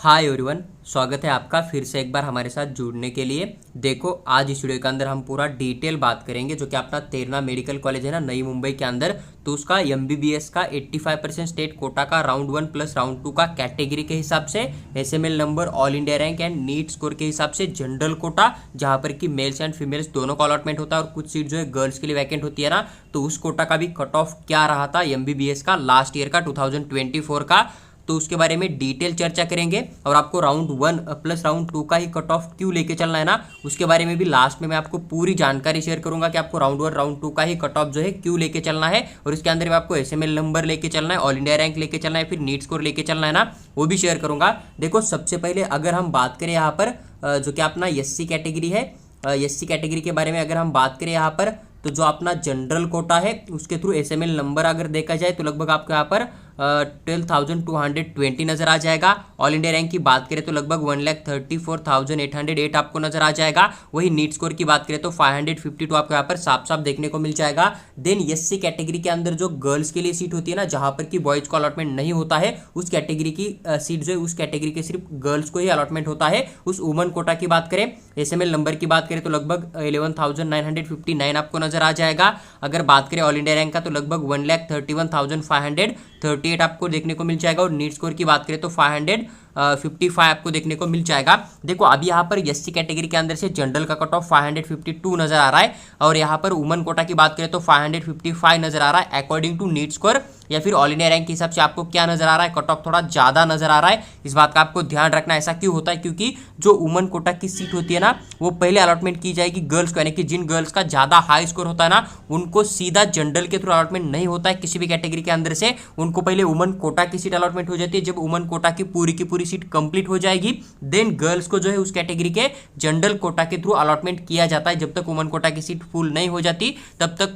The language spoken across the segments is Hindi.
हाय एवरीवन, स्वागत है आपका फिर से एक बार हमारे साथ जुड़ने के लिए। देखो, आज इस वीडियो के अंदर हम पूरा डिटेल बात करेंगे जो कि अपना तेरना मेडिकल कॉलेज है ना, नई मुंबई के अंदर। तो उसका एमबीबीएस का 85% स्टेट कोटा का राउंड 1 प्लस राउंड 2 का कैटेगरी के हिसाब से, SML number, all India rank and NEET score के हिसाब से जनरल कोटा, जहां पर कि मेल्स एंड फीमेल्स दोनों का अलॉटमेंट होता है और कुछ सीट जो है गर्ल्स के लिए वैकेंट होती है ना, तो उस कोटा का भी कट ऑफ क्या रहा था एमबीबीएस का लास्ट ईयर का 2024 का, तो उसके बारे में डिटेल चर्चा करेंगे। और आपको राउंड 1 प्लस राउंड 2 का ही कट ऑफ क्यों लेके चलना है ना, उसके बारे में भी लास्ट में मैं आपको पूरी जानकारी शेयर करूंगा कि आपको राउंड 1 राउंड 2 का ही कट ऑफ जो है क्यों लेके चलना है, और इसके अंदर में आपको एसएमएल नंबर लेके चलना है, ऑल इंडिया रैंक लेके चलना है, फिर नीट स्कोर लेके चलना है ना, वो भी शेयर करूंगा। देखो, सबसे पहले अगर हम बात करें यहाँ पर जो कि अपना एससी कैटेगरी है, एससी कैटेगरी के बारे में अगर हम बात करें यहाँ पर, तो जो अपना जनरल कोटा है उसके थ्रू एसएमएल नंबर अगर देखा जाए तो लगभग आपको यहाँ पर 12,220 नजर आ जाएगा। ऑल इंडिया रैंक की बात करें तो लगभग 1,34,808 आपको नजर आ जाएगा। वही नीट स्कोर की बात करें तो 552 आपको यहाँ पर साफ साफ देखने को मिल जाएगा। देन एससी कैटेगरी के अंदर जो गर्ल्स के लिए सीट होती है ना, जहां पर कि बॉयज को अलॉटमेंट नहीं होता है, उस कैटेगरी की सीट जो है उस कैटेगरी के सिर्फ गर्ल्स को ही अलॉटमेंट होता है। उस वुमन कोटा की बात करें, एसएमएल नंबर की बात करें तो लगभग 11,959 आपको नजर आ जाएगा। अगर बात करें ऑल इंडिया रैंक का तो लगभग 1,31,538 आपको देखने को मिल जाएगा। और नीट स्कोर की बात करें तो 555 आपको देखने को मिल जाएगा। देखो, अभी यहाँ पर एससी कैटेगरी के अंदर से जनरल का कट ऑफ 552 नजर आ रहा है, और यहाँ पर वुमन कोटा की बात करें तो 555 नजर आ रहा है अकॉर्डिंग टू नीट स्कोर, या फिर ऑल इंडिया रैंक के हिसाब से आपको क्या नजर आ रहा है, कट ऑफ थोड़ा ज्यादा नजर आ रहा है। इस बात का आपको ध्यान रखना। ऐसा क्यों होता है? क्योंकि जो वुमन कोटा की सीट होती है ना, वो पहले अलॉटमेंट की जाएगी गर्ल्स को, यानी कि जिन गर्ल्स का ज्यादा हाई स्कोर होता है ना, उनको सीधा जनरल के थ्रू अलॉटमेंट नहीं होता है किसी भी कैटेगरी के अंदर से। उनको पहले वुमन कोटा की सीट अलॉटमेंट हो जाती है। जब वुमन कोटा की पूरी सीट कंप्लीट हो जाएगी, देन गर्ल्स को जो है उस कैटेगरी के जनरल कोटा के थ्रू अलॉटमेंट किया जाता है। जब तक वुमन कोटा की सीट फुल नहीं हो जाती, तब तक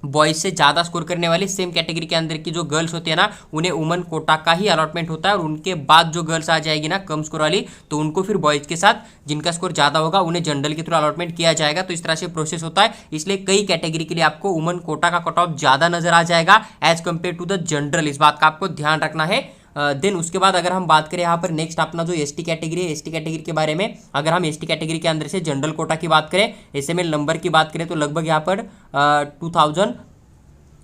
बॉयज से ज्यादा स्कोर करने वाली सेम कैटेगरी के अंदर की जो गर्ल्स होती है ना, उन्हें वुमन कोटा का ही अलॉटमेंट होता है। और उनके बाद जो गर्ल्स आ जाएगी ना कम स्कोर वाली, तो उनको फिर बॉयज के साथ जिनका स्कोर ज्यादा होगा उन्हें जनरल के थ्रू अलॉटमेंट किया जाएगा। तो इस तरह से प्रोसेस होता है। इसलिए कई कैटेगरी के लिए आपको वुमन कोटा का कट ऑफ ज्यादा नजर आ जाएगा as compared to the general. इस बात का आपको ध्यान रखना है। देन उसके बाद अगर हम बात करें यहाँ पर नेक्स्ट अपना जो एसटी कैटेगरी है, एसटी कैटेगरी के बारे में अगर हम एसटी कैटेगरी के अंदर से जनरल कोटा की बात करें, एसएमएल नंबर की बात करें तो लगभग यहाँ पर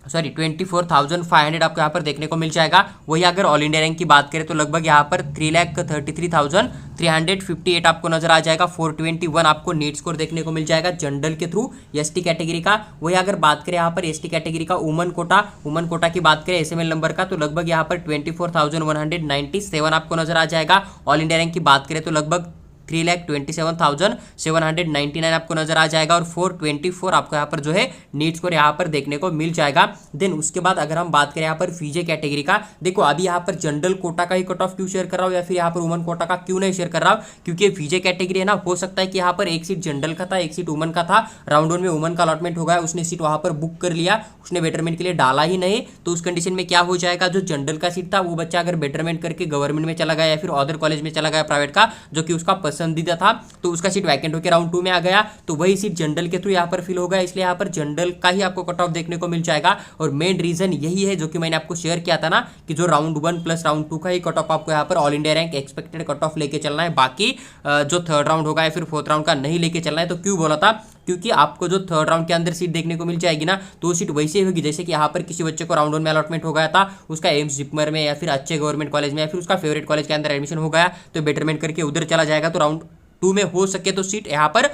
24,500 आपको यहाँ पर देखने को मिल जाएगा। वही अगर ऑल इंडिया रैंक की बात करें तो लगभग यहाँ पर 3,33,358 आपको नजर आ जाएगा। 421 आपको नीट स्कोर देखने को मिल जाएगा जनरल के थ्रू एसटी कैटेगरी का। वही अगर बात करें यहाँ पर एसटी कैटेगरी का वुमन कोटा की बात करें एसएमएल नंबर का, तो लगभग यहाँ पर 24,197 आपको नजर आ जाएगा। ऑल इंडिया रैंक की बात करें तो लगभग 3,27,799 आपको नजर आ जाएगा। और 424 आपको यहाँ पर जो है नीट स्कोर यहाँ पर देखने को मिल जाएगा। देन उसके बाद अगर हम बात करें यहाँ पर फीजे कैटेगरी का, देखो अभी यहाँ पर जनरल कोटा का ही कट ऑफ क्यों शेयर कर रहा हूँ या फिर यहाँ पर वुमन कोटा का क्यों नहीं शेयर कर रहा हूँ, क्योंकि फीजे कैटेगरी है ना, हो सकता है कि यहाँ पर एक सीट जनरल का था, एक सीट वुमन का था। राउंड 1 में वुमन का अलॉटमेंट हो गया, उसने सीट वहां पर बुक कर लिया, उसने बेटरमेंट के लिए डाला ही नहीं, तो उस कंडीशन में क्या हो जाएगा, जो जनरल का सीट था वो बच्चा अगर बेटरमेंट करके गवर्नमेंट में चला गया या फिर अदर कॉलेज में चला गया प्राइवेट का, जो कि उसका पसंदीदा था, तो उसका सीट वैकेंट होकर राउंड 2 में आ गया, तो वही सीट जनरल के थ्रू यहाँ पर फिल हो गया। इसलिए यहाँ पर जनरल का ही आपको कट ऑफ देखने को मिल जाएगा। और मेन रीजन यही है जो कि मैंने आपको शेयर किया था ना, कि जो राउंड 1 प्लस राउंड 2 का ही कट ऑफ आपको यहाँ पर all India rank expected cut off लेके चलना है। बाकी जो थर्ड राउंड होगा या फिर फोर्थ राउंड का नहीं लेके चलना है। तो क्यों बोला था? क्योंकि आपको जो थर्ड राउंड के अंदर सीट देखने को मिल जाएगी ना, तो वो सीट वैसे ही होगी जैसे कि यहाँ पर किसी बच्चे को राउंड 1 में अलॉटमेंट हो गया था, उसका एम्स जिपमर में या फिर अच्छे गवर्नमेंट कॉलेज में या फिर उसका फेवरेट कॉलेज के अंदर एडमिशन हो गया, तो बेटरमेंट करके उधर चला जाएगा। तो राउंड 2 में हो सके तो सीट यहाँ पर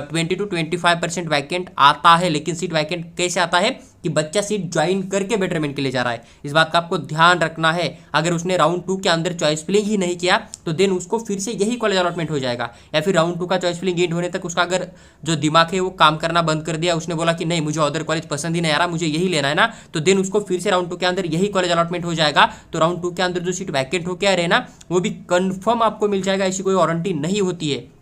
20 to 25% वैकेंट आता है। लेकिन सीट वैकेंट कैसे आता है कि बच्चा सीट ज्वाइन करके बेटरमेंट के लिए जा रहा है। इस बात का आपको ध्यान रखना है। अगर उसने राउंड 2 के अंदर चॉइस फिलिंग ही नहीं किया, तो देन उसको फिर से यही कॉलेज अलॉटमेंट हो जाएगा। या फिर राउंड 2 का चॉइस फिलिंग एंड होने तक उसका अगर जो दिमाग है वो काम करना बंद कर दिया, उसने बोला कि नहीं मुझे अदर कॉलेज पसंद ही नहीं आ रहा, मुझे यही लेना है ना, तो देन उसको फिर से राउंड 2 के अंदर यही कॉलेज अलॉटमेंट हो जाएगा। तो राउंड 2 के अंदर जो सीट वैकेंट होकर आ रहे ना, वो भी कन्फर्म आपको मिल जाएगा, ऐसी कोई वारंटी नहीं होती है।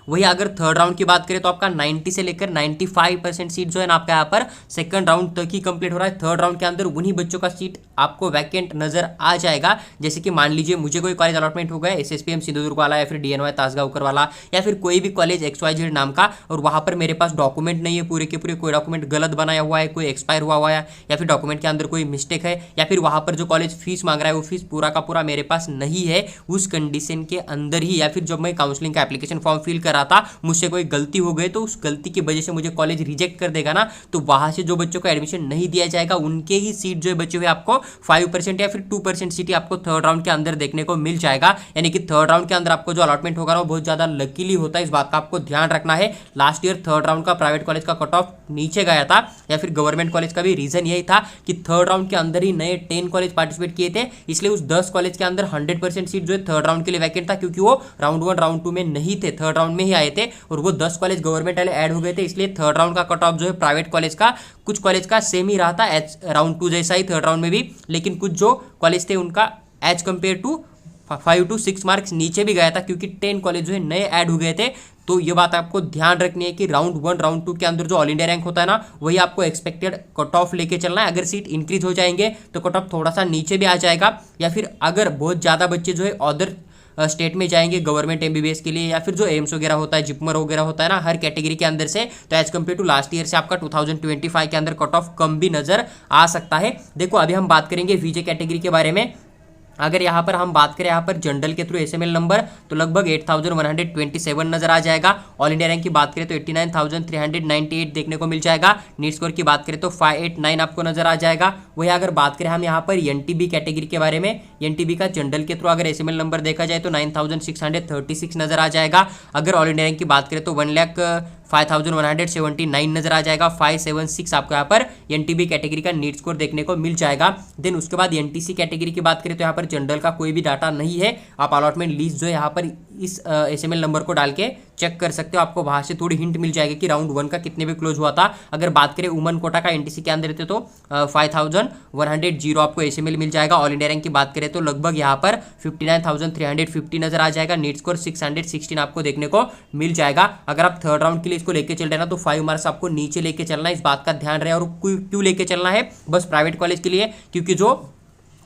वही अगर थर्ड राउंड की बात करें तो आपका 90 से लेकर 95% सीट जो है ना आपका यहाँ पर सेकंड राउंड तक ही कंप्लीट हो रहा है। थर्ड राउंड के अंदर उन्हीं बच्चों का सीट आपको वैकेंट नजर आ जाएगा। जैसे कि मान लीजिए मुझे कोई कॉलेज अलॉटमेंट हो गया SSPM सिंधुदुर्ग वाला या फिर DNY तासगांवकर वाला या फिर कोई भी कॉलेज XYZ नाम का, और वहां पर मेरे पास डॉक्यूमेंट नहीं है पूरे के पूरे, कोई डॉक्यूमेंट गलत बनाया हुआ है, कोई एक्सपायर हुआ है या फिर डॉक्यूमेंट के अंदर कोई मिस्टेक है, या फिर वहां पर जो कॉलेज फीस मांग रहा है वो फीस पूरा का पूरा मेरे पास नहीं है, उस कंडीशन के अंदर ही, या फिर जब मैं काउंसलिंग का एप्लीकेशन फॉर्म फिल कर रहा था मुझसे कोई गलती हो गई तो उस गलती की वजह से मुझे कॉलेज रिजेक्ट कर देगा ना, तो वहां से जो बच्चों को एडमिशन नहीं दिया जाएगा उनके ही सीट जो बचे हुए आपको 5% या फिर 2% सीट आपको थर्ड राउंड के अंदर देखने को मिल जाएगा। यानी कि थर्ड राउंड के अंदर आपको जो अलॉटमेंट होगा वो बहुत ज्यादा लकीली होता है, इस बात का आपको ध्यान रखना है। लास्ट ईयर थर्ड राउंड का प्राइवेट कॉलेज का कट ऑफ नीचे गया था या फिर गवर्नमेंट कॉलेज का भी रीजन यही था कि थर्ड राउंड के अंदर ही नए 10 कॉलेज पार्टिसिपेट किए थे, इसलिए उस 10 कॉलेज के अंदर 100% सीट जो है थर्ड राउंड के लिए वैकेंट था, क्योंकि वो राउंड 1 राउंड 2 में नहीं थे, थर्ड राउंड में ही आए थे, और वो 10 कॉलेज गवर्नमेंट वाले ऐड हो गए थे, इसलिए थर्ड राउंड का कट ऑफ जो है प्राइवेट कॉलेज का कुछ कॉलेज का सेम ही रहा था राउंड 2 जैसा ही थर्ड राउंड में भी, लेकिन कुछ जो कॉलेज थे उनका as compared to 5 to 6 marks नीचे भी गया था, क्योंकि 10 कॉलेज जो है नए ऐड हो गए थे। तो ये बात आपको ध्यान रखनी है कि राउंड 1 राउंड 2 के अंदर जो ऑल इंडिया रैंक होता है ना, वही आपको एक्सपेक्टेड कट ऑफ लेके चलना है। अगर सीट इंक्रीज हो जाएंगे तो कट ऑफ थोड़ा सा नीचे भी आ जाएगा, या फिर अगर बहुत ज़्यादा बच्चे जो है अदर स्टेट में जाएंगे गवर्नमेंट MBBS के लिए, या फिर जो एम्स वगैरह होता है, जिपमर वगैरह होता है ना हर कैटेगरी के अंदर से, तो as compared to last year से आपका 2025 के अंदर कट ऑफ कम भी नजर आ सकता है। देखो अभी हम बात करेंगे VJ कैटेगरी के बारे में। अगर यहाँ पर हम बात करें यहाँ पर जनरल के थ्रू SML नंबर तो लगभग 8127 नजर आ जाएगा। ऑल इंडिया रैंक की बात करें तो 89,398 देखने को मिल जाएगा। नीट स्कोर की बात करें तो 589 आपको नजर आ जाएगा। वही अगर बात करें हम यहाँ पर NTB कैटेगरी के बारे में, NTB का जनरल के थ्रू अगर SML नंबर देखा जाए तो 9636 नजर आ जाएगा। अगर ऑल इंडिया रैंक की बात करें तो 1,05,179 नजर आ जाएगा। 576 आपको यहाँ पर NTB कैटेगरी का नीट स्कोर देखने को मिल जाएगा। देन उसके बाद NTC कैटेगरी की बात करें तो यहाँ पर जनरल का कोई भी डाटा नहीं है, आप अलॉटमेंट लिस्ट जो है यहाँ पर इस SML नंबर को डाल के चेक कर सकते हो, आपको वहां से थोड़ी हिंट मिल जाएगी कि राउंड 1 का कितने पे क्लोज हुआ था। अगर बात करें वुमन कोटा का NTC के अंदर रहते तो 5100 आपको SML मिल जाएगा। ऑल इंडिया रैंक की बात करें तो लगभग यहाँ पर 59,350 नजर आ जाएगा। नीट स्कोर 616 आपको देखने को मिल जाएगा। अगर आप थर्ड राउंड के लिए इसको लेके चल रहे हैं ना तो 5 मार्क्स आपको नीचे लेके चलना है, इस बात का ध्यान रहे। और क्यों लेके चलना है, बस प्राइवेट कॉलेज के लिए, क्योंकि जो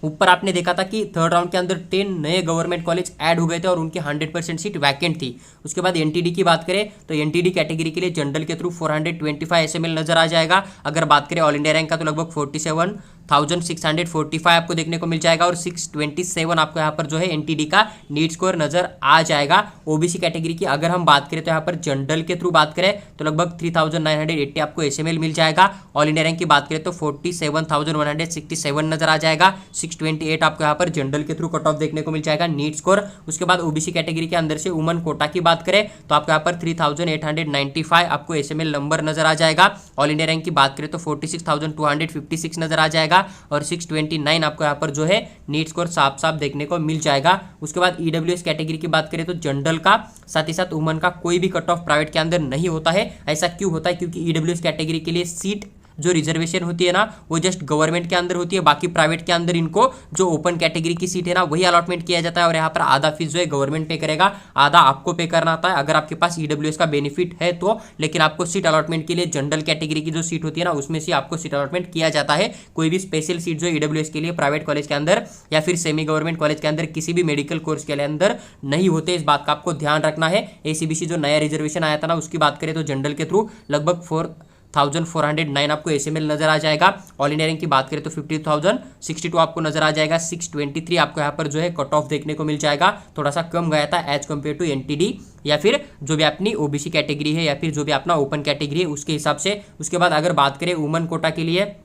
ऊपर आपने देखा था कि थर्ड राउंड के अंदर 10 नए गवर्नमेंट कॉलेज ऐड हो गए थे और उनकी 100% सीट वैकेंट थी। उसके बाद NTD की बात करें तो NTD कैटेगरी के लिए जनरल के थ्रू 425 SML नजर आ जाएगा। अगर बात करें ऑल इंडिया रैंक का तो लगभग 47,645 आपको देखने को मिल जाएगा और 627 आपको यहाँ पर जो है NTD का नीट स्कोर नजर आ जाएगा। OBC कैटेगरी की अगर हम बात करें तो यहाँ पर जनरल के थ्रू बात करें तो लगभग 3,980 आपको SML मिल जाएगा। ऑल इंडिया रैंक की बात करें तो 47,167 नजर आ जाएगा। 628 आपको यहाँ पर जनरल के थ्रू कट ऑफ देखने को मिल जाएगा नीट स्कोर। उसके बाद OBC कैटेगरी के अंदर से वुमन कोटा की बात करें तो आपको यहाँ पर 3,895 आपको SML नंबर नजर आ जाएगा। ऑल इंडिया रैंक की बात करें तो 46,256 नजर आ जाएगा और 629 आपको यहाँ पर जो है नीट स्कोर साफ साफ देखने को मिल जाएगा। उसके बाद EWS कैटेगरी की बात करें तो जनरल का साथ ही साथ वुमन का कोई भी कट ऑफ प्राइवेट के अंदर नहीं होता है। ऐसा क्यों होता है, क्योंकि EWS कैटेगरी के लिए सीट जो रिजर्वेशन होती है ना वो जस्ट गवर्नमेंट के अंदर होती है, बाकी प्राइवेट के अंदर इनको जो ओपन कैटेगरी की सीट है ना वही अलॉटमेंट किया जाता है। और यहाँ पर आधा फीस जो है गवर्नमेंट पे करेगा, आधा आपको पे करना आता है अगर आपके पास EWS का बेनिफिट है तो। लेकिन आपको सीट अलॉटमेंट के लिए जनरल कैटेगरी की जो सीट होती है ना उसमें से आपको सीट अलॉटमेंट किया जाता है। कोई भी स्पेशल सीट जो EWS के लिए प्राइवेट कॉलेज के अंदर या फिर सेमी गवर्नमेंट कॉलेज के अंदर किसी भी मेडिकल कोर्स के अंदर नहीं होते, इस बात का आपको ध्यान रखना है। ACBC जो नया रिजर्वेशन आया था ना उसकी बात करें तो जनरल के थ्रू लगभग 4,409 आपको SML नजर आ जाएगा। ऑल इंडिया रैंक की बात करें तो 50,062 आपको नजर आ जाएगा। 623 आपको यहाँ पर जो है कट ऑफ देखने को मिल जाएगा, थोड़ा सा कम गया था एज कम्पेयर टू NTD या फिर जो भी अपनी OBC कैटेगरी है या फिर जो भी अपना ओपन कैटेगरी है उसके हिसाब से। उसके बाद अगर बात करें वुमन कोटा के लिए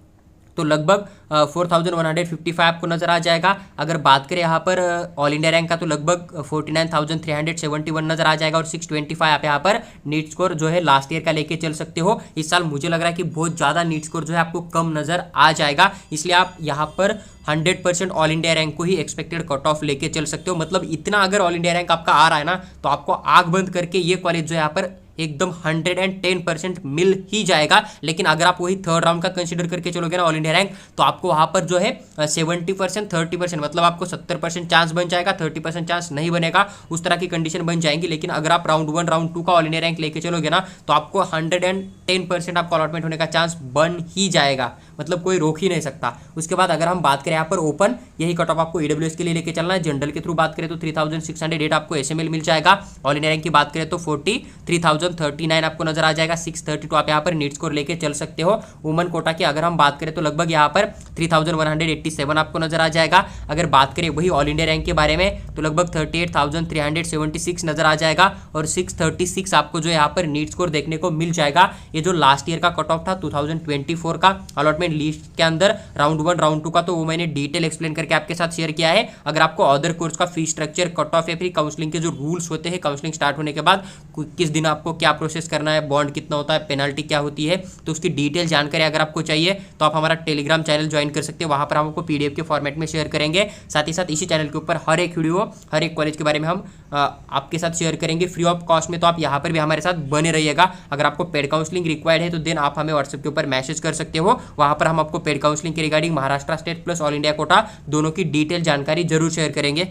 तो लगभग 4,155 आपको नजर आ जाएगा। अगर बात करें यहाँ पर ऑल इंडिया रैंक का तो लगभग 49,371 नजर आ जाएगा और 625 आप यहाँ पर नीट स्कोर जो है लास्ट ईयर का लेके चल सकते हो। इस साल मुझे लग रहा है कि बहुत ज़्यादा नीट स्कोर जो है आपको कम नजर आ जाएगा, इसलिए आप यहाँ पर 100% ऑल इंडिया रैंक को ही एक्सपेक्टेड कट ऑफ लेके चल सकते हो। मतलब इतना अगर ऑल इंडिया रैंक आपका आ रहा है ना तो आपको आंख बंद करके ये कॉलेज जो है यहाँ पर एकदम 110% मिल ही जाएगा। लेकिन अगर आप वही थर्ड राउंड का कंसीडर करके चलोगे ना ऑल इंडिया रैंक, तो आपको वहां पर जो है 70% 30%, मतलब आपको 70% चांस बन जाएगा, 30% चांस नहीं बनेगा, उस तरह की कंडीशन बन जाएंगी। लेकिन अगर आप राउंड 1 राउंड 2 का ऑल इंडिया रैंक लेके चलोगे ना, तो आपको 110% आपको अलॉटमेंट होने का चांस बन ही जाएगा, मतलब कोई रोक ही नहीं सकता। उसके बाद अगर हम बात करें यहाँ पर ओपन, यही कट ऑफ आपको ईडब्ल्यूएस के लिए लेके चलना है। जनरल के थ्रू बात करें तो 3608 आपको एसएमएल मिल जाएगा। ऑल इंडिया रैंक की बात करें तो 43,039 आपको नजर आ जाएगा। 632 आप यहाँ पर नीट स्कोर लेके चल सकते हो। वुमन कोटा की अगर हम बात करें तो लगभग यहाँ पर 3187 आपको नजर आ जाएगा। अगर बात करें वही ऑल इंडिया रैंक के बारे में तो लगभग 38,376 नजर आ जाएगा और 636 आपको जो यहाँ पर नीट स्कोर देखने को मिल जाएगा। ये जो लास्ट ईयर का कट ऑफ था 2024 का अलॉटमेंट लिस्ट के अंदर राउंड 1 राउंड 2 का, तो वो मैंने डिटेल एक्सप्लेन करके आपके साथ शेयर किया है। अगर आपको अदर कोर्स का फी स्ट्रक्चर, कट ऑफ या फिर काउंसलिंग के जो रूल्स होते हैं, काउंसलिंग स्टार्ट होने के बाद किस दिन आपको क्या प्रोसेस करना है, बॉन्ड कितना होता है, पेनल्टी क्या होती है, तो उसकी डिटेल जानकारी अगर आपको चाहिए तो आप हमारा टेलीग्राम चैनल ज्वाइन कर सकते हो। वहां पर हम आपको पीडीएफ के फॉर्मेट में शेयर करेंगे। साथ ही साथ इसी चैनल के ऊपर हर एक वीडियो, हर एक कॉलेज के बारे में हम आपके साथ शेयर करेंगे फ्री ऑफ कॉस्ट में। तो आप यहाँ पर भी हमारे साथ बने रहिएगा। अगर आपको पेड काउंसलिंग रिक्वायर्ड है तो देन आप हमें व्हाट्सएप के ऊपर मैसेज कर सकते हो। वहां पर हम आपको पेड काउंसलिंग के regarding Maharashtra state plus all India quota दोनों की डिटेल जानकारी जरूर शेयर करेंगे।